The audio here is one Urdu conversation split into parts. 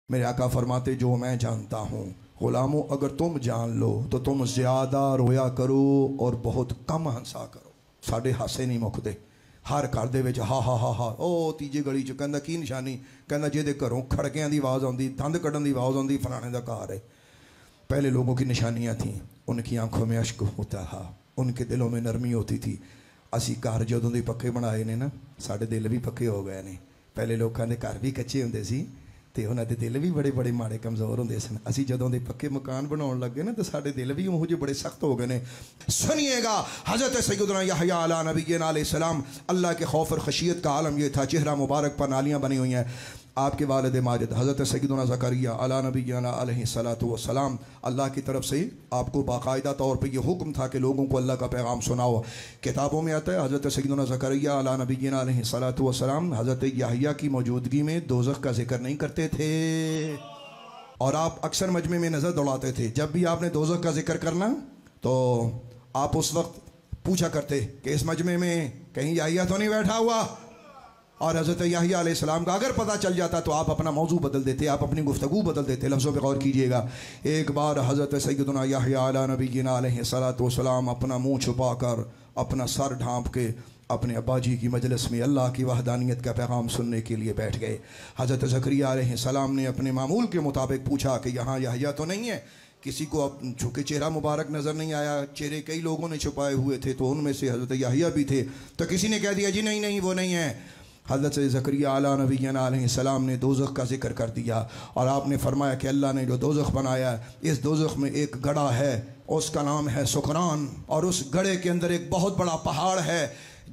میرے آقا فرماتے جو میں جانتا ہوں غلاموں اگر تم جان لو تو تم زیادہ رویا کرو اور بہت کم ہنسا کرو۔ ساڑھے ہاسے نہیں مکدے، ہر گھر دے وچ ہا ہا ہا ہا او تیجے گلی چ کہندا کی نشانی، کہندا جے دے گھروں کھڑکیاں دی آواز آندی، دند کڈن دی آواز آندی، فلانے دا گھر ہے۔ پہلے لوگوں کی نشانیاں تھیں، ان کی آنکھوں میں اشک ہوتا تھا، ان کے دلوں میں نرمی ہوتی تھی۔ اسی گھر جدوں دے پکے بنائے نے نا، ساڈے دل بھی پکے ہو گئے نے۔ پہلے لوکاں دے گھر بھی کچے ہوندے سی تے انہاں دے دل بھی بڑے بڑے ماڑے کمزور ہوندے سن۔ اسی جدوں دے پکے مکان بناون لگے نا تے ساڈے دل بھی اوہو جے بڑے سخت ہو گئے نے۔ سنیے گا حضرت سیدنا یحییٰ علیہ نبینا علیہ السلام، اللہ کے خوف اور خشیت کا عالم یہ تھا، چہرہ مبارک پر نالیاں بنی ہوئی ہیں۔ آپ کے والد ماجد حضرت سیدنا زکریا علیہ نبینا علیہ السلام، اللہ کی طرف سے آپ کو باقاعدہ طور پہ یہ حکم تھا کہ لوگوں کو اللہ کا پیغام سناؤ۔ کتابوں میں آتا ہے حضرت سیدنا زکریا علیہ نبینا علیہ السلام حضرت یحییٰ کی موجودگی میں دوزخ کا ذکر نہیں کرتے تھے، اور آپ اکثر مجمع میں نظر دوڑاتے تھے۔ جب بھی آپ نے دوزخ کا ذکر کرنا تو آپ اس وقت پوچھا کرتے کہ اس مجمع میں کہیں یحییٰ تو نہیں بیٹھا ہوا، اور حضرت یحییٰ علیہ السلام کا اگر پتہ چل جاتا تو آپ اپنا موضوع بدل دیتے، آپ اپنی گفتگو بدل دیتے۔ لفظوں پہ غور کیجئے گا۔ ایک بار حضرت سیدنا یحییٰ علیہ نبینا علیہ السلام اپنا منہ چھپا کر، اپنا سر ڈھانپ کے اپنے ابا جی کی مجلس میں اللہ کی وحدانیت کا پیغام سننے کے لیے بیٹھ گئے۔ حضرت زکریا علیہ السلام نے اپنے معمول کے مطابق پوچھا کہ یہاں یحییٰ تو نہیں ہے؟ کسی کو چونکہ چہرہ مبارک نظر نہیں آیا، چہرے کئی لوگوں نے چھپائے ہوئے تھے تو ان میں سے حضرت یحییٰ بھی تھے، تو کسی نے کہہ دیا جی نہیں نہیں وہ نہیں ہے۔ حضرت زکریا علیہ نبینا علیہ السلام نے دوزخ کا ذکر کر دیا، اور آپ نے فرمایا کہ اللہ نے جو دوزخ بنایا ہے، اس دوزخ میں ایک گڑھا ہے، اس کا نام ہے سکران، اور اس گڑھے کے اندر ایک بہت بڑا پہاڑ ہے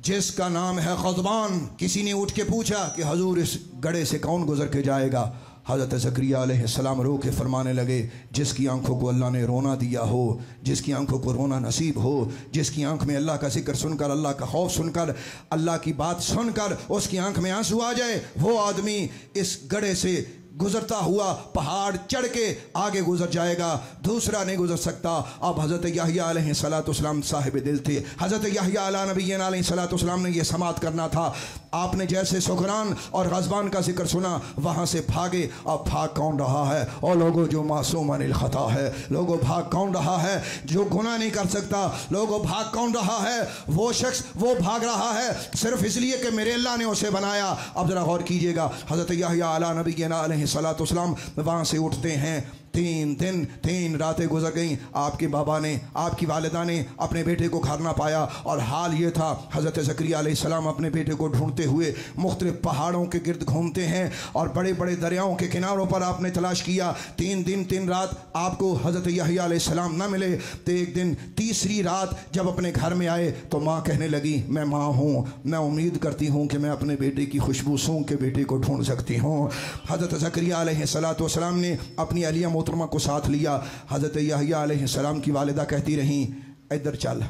جس کا نام ہے غضبان۔ کسی نے اٹھ کے پوچھا کہ حضور اس گڑھے سے کون گزر کے جائے گا؟ حضرت زکریا علیہ السلام رو کے فرمانے لگے جس کی آنکھوں کو اللہ نے رونا دیا ہو، جس کی آنکھوں کو رونا نصیب ہو، جس کی آنکھ میں اللہ کا ذکر سن کر، اللہ کا خوف سن کر، اللہ کی بات سن کر اس کی آنکھ میں آنسو آ جائے، وہ آدمی اس گڑھے سے گزرتا ہوا پہاڑ چڑھ کے آگے گزر جائے گا، دوسرا نہیں گزر سکتا۔ اب حضرت یحییٰ علیہ السلام صاحب دل تھے۔ حضرت یحییٰ علیہ نبینا علیہ السلام نے یہ سماعت کرنا تھا۔ آپ نے جیسے سکران اور غضبان کا ذکر سنا وہاں سے بھاگے۔ اب بھاگ کون رہا ہے؟ اور لوگوں جو معصوم عن الخطا ہے، لوگوں بھاگ کون رہا ہے جو گناہ نہیں کر سکتا؟ لوگوں بھاگ کون رہا ہے؟ وہ شخص وہ بھاگ رہا ہے صرف اس لیے کہ میرے اللہ نے اسے بنایا۔ اب ذرا غور کیجئے گا، حضرت یحییٰ علیہ نبینا علیہ السلام وہاں سے اٹھتے ہیں۔ 3 دن 3 راتیں گزر گئیں، آپ کے بابا نے، آپ کی والدہ نے اپنے بیٹے کو گھر نہ پایا، اور حال یہ تھا حضرت زکریا علیہ السلام اپنے بیٹے کو ڈھونڈتے ہوئے مختلف پہاڑوں کے گرد گھومتے ہیں، اور بڑے بڑے دریاؤں کے کناروں پر آپ نے تلاش کیا۔ 3 دن 3 رات آپ کو حضرت یحییٰ علیہ السلام نہ ملے، تو ایک دن تیسری رات جب اپنے گھر میں آئے تو ماں کہنے لگی میں ماں ہوں، میں امید کرتی ہوں کہ میں اپنے بیٹے کی خوشبو سونگھ کے بیٹے کو ڈھونڈ سکتی ہوں۔ حضرت زکریا علیہ السلام نے اپنی اہلیہ محترمہ کو ساتھ لیا۔ حضرت یحییٰ علیہ السلام کی والدہ کہتی رہیں ادھر چل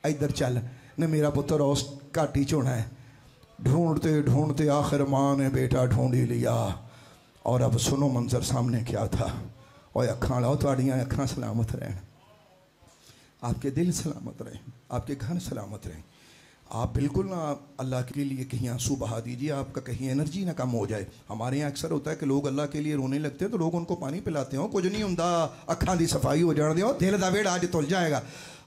ادھر چل، نے میرا پتر اس کاٹی چونا ہے۔ ڈھونڈتے ڈھونڈتے آخر ماں نے بیٹا ڈھونڈ ہی لیا، اور اب سنو منظر سامنے کیا تھا۔ اوہ اکھاں لاؤ، تواڈیاں اکھاں سلامت رہیں، آپ کے دل سلامت رہیں، آپ کے گھر سلامت رہیں۔ آپ بالکل نہ اللہ کے لیے کہیں آنسو بہا دیجیے، آپ کا کہیں انرجی نہ کم ہو جائے۔ ہمارے یہاں اکثر ہوتا ہے کہ لوگ اللہ کے لیے رونے لگتے ہیں تو لوگ ان کو پانی پلاتے ہیں، کچھ نہیں ہوندا، اکھاں دی صفائی ہو جان دیو، دل دا ویڑا اج تل جائے گا۔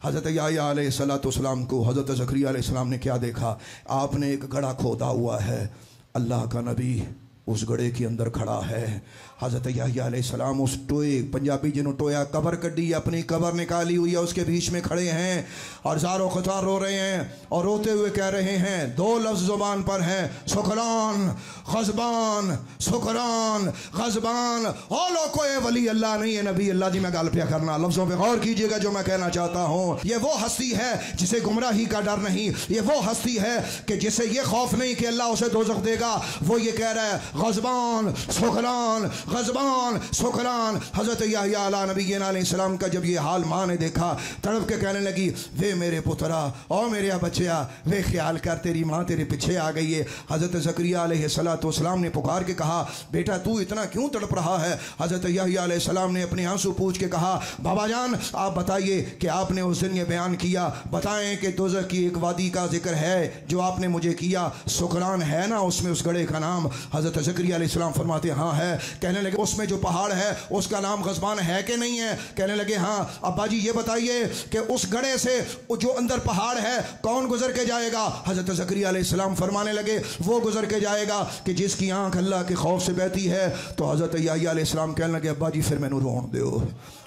حضرت یحییٰ علیہ السلام کو حضرت زکریا علیہ السلام نے کیا دیکھا؟ آپ نے ایک گڑھا کھودا ہوا ہے، اللہ کا نبی اس گڑھے کے اندر کھڑا ہے۔ حضرت یحییٰ علیہ السلام اس ٹوئے، پنجابی جنہوں ٹویا قبر کڈی، اپنی قبر نکالی ہوئی ہے، اس کے بیچ میں کھڑے ہیں اور زار و خطار رو رہے ہیں، اور روتے ہوئے کہہ رہے ہیں، 2 لفظ زبان پر ہیں، سکران غضبان، سکران غضبان۔ او لوگو یہ ولی اللہ نہیں ہے نبی اللہ، جی میں گل پیا کرنا، لفظوں پہ غور کیجئے گا جو میں کہنا چاہتا ہوں۔ یہ وہ ہستی ہے جسے گمراہی کا ڈر نہیں، یہ وہ ہستی ہے کہ جسے یہ خوف نہیں کہ اللہ اسے دوزخ دے گا، وہ یہ کہہ رہا ہے غضبان سکران غضبان سکران۔ حضرت یحییٰ علیہ نبینا علیہ السلام کا جب یہ حال ماں نے دیکھا، تڑپ کے کہنے لگی وے میرے پترا، او میرے بچیا، وے خیال کر تیری ماں تیرے پیچھے آ گئی ہے۔ حضرت زکریا علیہ السلام نے پکار کے کہا بیٹا تو اتنا کیوں تڑپ رہا ہے؟ حضرت یحییٰ علیہ السلام نے اپنے آنسو پوچھ کے کہا بابا جان آپ بتائیے کہ آپ نے اس دن یہ بیان کیا، بتائیں کہ دوزخ کی ایک وادی کا ذکر ہے جو آپ نے مجھے کیا، سکران ہے نا اس میں اس گڑھے کا نام؟ حضرت زکریا علیہ السلام فرماتے ہیں ہاں ہے. کہنے لگے اس میں جو پہاڑ ہے اس کا نام غضبان ہے کہ نہیں ہے؟ کہنے لگے ہاں. ابا جی یہ بتائیے کہ اس گڑھے سے جو اندر پہاڑ ہے کون گزر کے جائے گا؟ حضرت زکریا علیہ السلام فرمانے لگے وہ گزر کے جائے گا کہ جس کی آنکھ اللہ کے خوف سے بہتی ہے. تو حضرت یحییٰ علیہ السلام کہنے لگے ابا جی پھر میں رون دیو.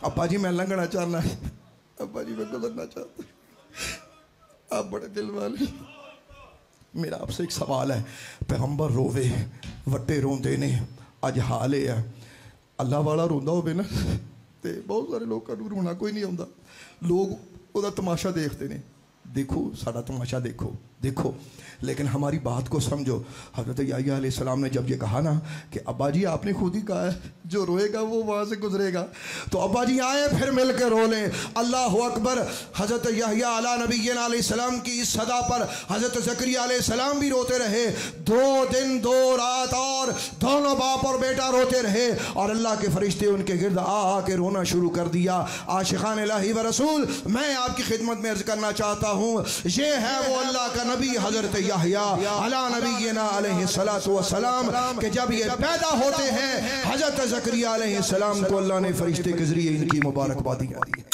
ابا جی میں لنگنا چاہنا ہے, ابا جی میں گزرنا چاہتا ہوں. آپ بڑے دل والے. میرا آپ سے ایک سوال ہے, پیغمبر روے وٹے روندے نے, اج حال ہے اللہ والا روندا ہوے نا تے بہت سارے لوگوں کو رونا کوئی نہیں آتا, لوگ وہ تماشا دیکھتے ہیں. دیکھو ساڈا تماشا دیکھو دیکھو, لیکن ہماری بات کو سمجھو. حضرت یحییٰ علیہ السلام نے جب یہ کہا نا کہ ابا جی آپ نے خود ہی کہا ہے جو روئے گا وہ وہاں سے گزرے گا, تو ابا جی آئے پھر مل کے رو لیں. اللہ اکبر. حضرت یحییٰ علیہ نبینا علیہ السلام کی اس صدا پر حضرت زکریا علیہ السلام بھی روتے رہے. 2 دن 2 رات اور دونوں باپ اور بیٹا روتے رہے, اور اللہ کے فرشتے ان کے گرد آ کے رونا شروع کر دیا. عاشقان الہی و رسول, میں آپ کی خدمت میں عرض کرنا چاہتا ہوں, یہ ہے وہ اللہ کا نبی حضرت یحییٰ علیہ نبینا علیہ السلام کہ جب یہ پیدا ہوتے ہیں حضرت زکریا علیہ السلام کو اللہ نے فرشتے کے ذریعے ان کی مبارکبادی دی.